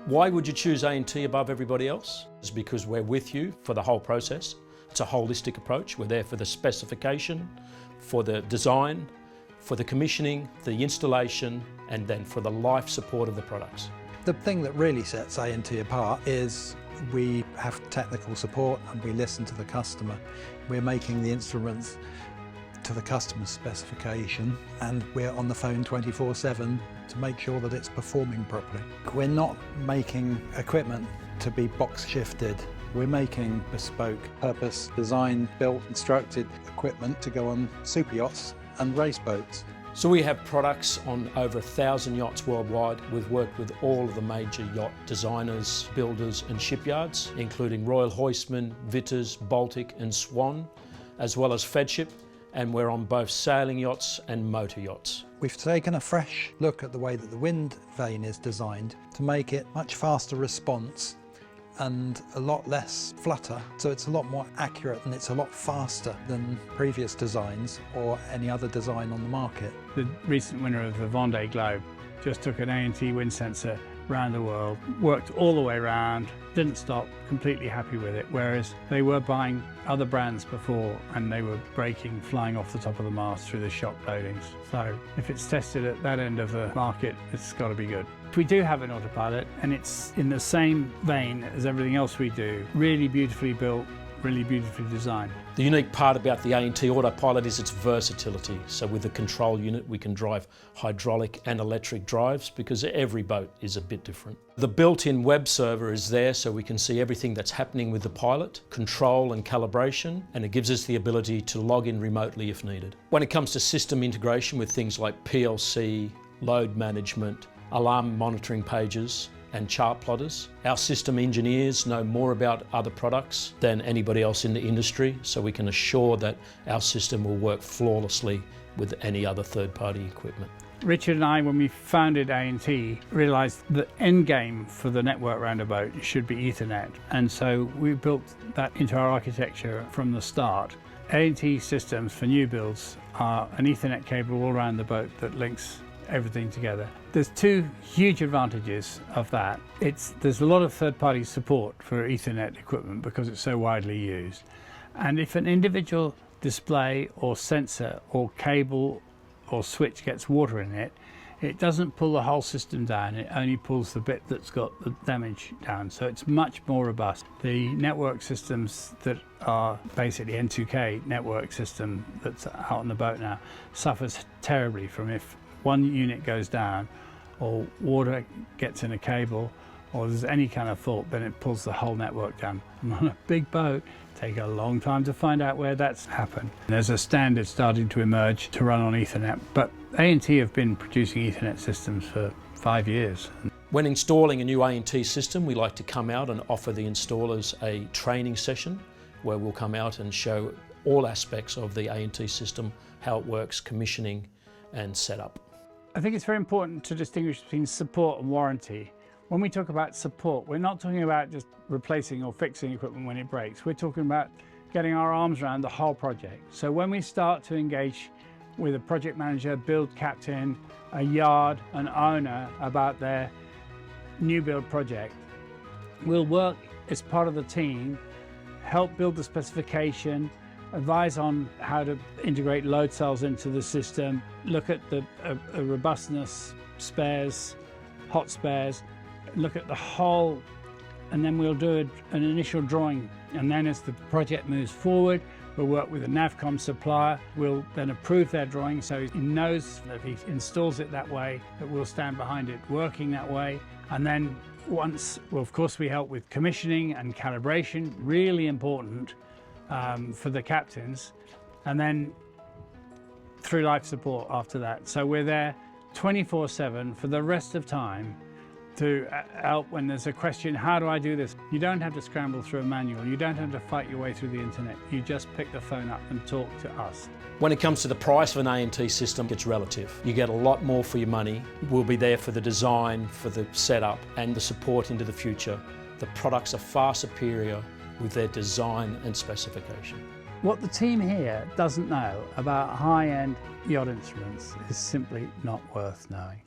Why would you choose A+T above everybody else? It's because we're with you for the whole process. It's a holistic approach. We're there for the specification, for the design, for the commissioning, the installation, and then for the life support of the products. The thing that really sets A+T apart is we have technical support and we listen to the customer. We're making the instruments to the customer's specification and we're on the phone 24/7 to make sure that it's performing properly. We're not making equipment to be box shifted. We're making bespoke, purpose designed, built, instructed equipment to go on super yachts and race boats. So we have products on over 1,000 yachts worldwide. We've worked with all of the major yacht designers, builders and shipyards, including Royal Hoistman, Vitters, Baltic and Swan, as well as Fedship, and we're on both sailing yachts and motor yachts. We've taken a fresh look at the way that the wind vane is designed to make it much faster response and a lot less flutter, so it's a lot more accurate and it's a lot faster than previous designs or any other design on the market. The recent winner of the Vendée Globe just took an A+T wind sensor around the world, worked all the way around, didn't stop, completely happy with it, whereas they were buying other brands before and they were breaking, flying off the top of the mast through the shock loadings. So if it's tested at that end of the market, it's got to be good. We do have an autopilot and it's in the same vein as everything else we do, really beautifully built, really beautifully designed. The unique part about the A+T autopilot is its versatility. So with the control unit we can drive hydraulic and electric drives because every boat is a bit different. The built-in web server is there so we can see everything that's happening with the pilot, control and calibration, and it gives us the ability to log in remotely if needed. When it comes to system integration with things like PLC, load management, alarm monitoring pages and chart plotters, our system engineers know more about other products than anybody else in the industry, so we can assure that our system will work flawlessly with any other third-party equipment. Richard and I, when we founded A+T, realised the end game for the network around a boat should be Ethernet, and so we built that into our architecture from the start. A+T systems for new builds are an Ethernet cable all around the boat that links everything together. There's two huge advantages of that. There's a lot of third-party support for Ethernet equipment because it's so widely used. And if an individual display or sensor or cable or switch gets water in it, it doesn't pull the whole system down, it only pulls the bit that's got the damage down. So it's much more robust. The network systems that are basically N2K network system that's out on the boat now suffers terribly from if one unit goes down or water gets in a cable or there's any kind of fault, then it pulls the whole network down. And on a big boat, take a long time to find out where that's happened. There's a standard starting to emerge to run on Ethernet, but A+T have been producing Ethernet systems for 5 years. When installing a new A+T system, we like to come out and offer the installers a training session where we'll come out and show all aspects of the A+T system, how it works, commissioning and setup. I think it's very important to distinguish between support and warranty. When we talk about support, we're not talking about just replacing or fixing equipment when it breaks. We're talking about getting our arms around the whole project. So when we start to engage with a project manager, build captain, a yard, an owner about their new build project, we'll work as part of the team, help build the specification, advise on how to integrate load cells into the system, look at the robustness, spares, hot spares, look at the whole, and then we'll do an initial drawing. And then as the project moves forward, we'll work with a Navcom supplier. We'll then approve their drawing so he knows that if he installs it that way, that we'll stand behind it working that way. And then of course we help with commissioning and calibration, really important for the captains, and then through life support after that. So we're there 24/7 for the rest of time to help when there's a question, how do I do this? You don't have to scramble through a manual, you don't have to fight your way through the internet, you just pick the phone up and talk to us. When it comes to the price of an A+T system, it's relative. You get a lot more for your money. We'll be there for the design, for the setup and the support into the future. The products are far superior with their design and specification. What the team here doesn't know about high-end yacht instruments is simply not worth knowing.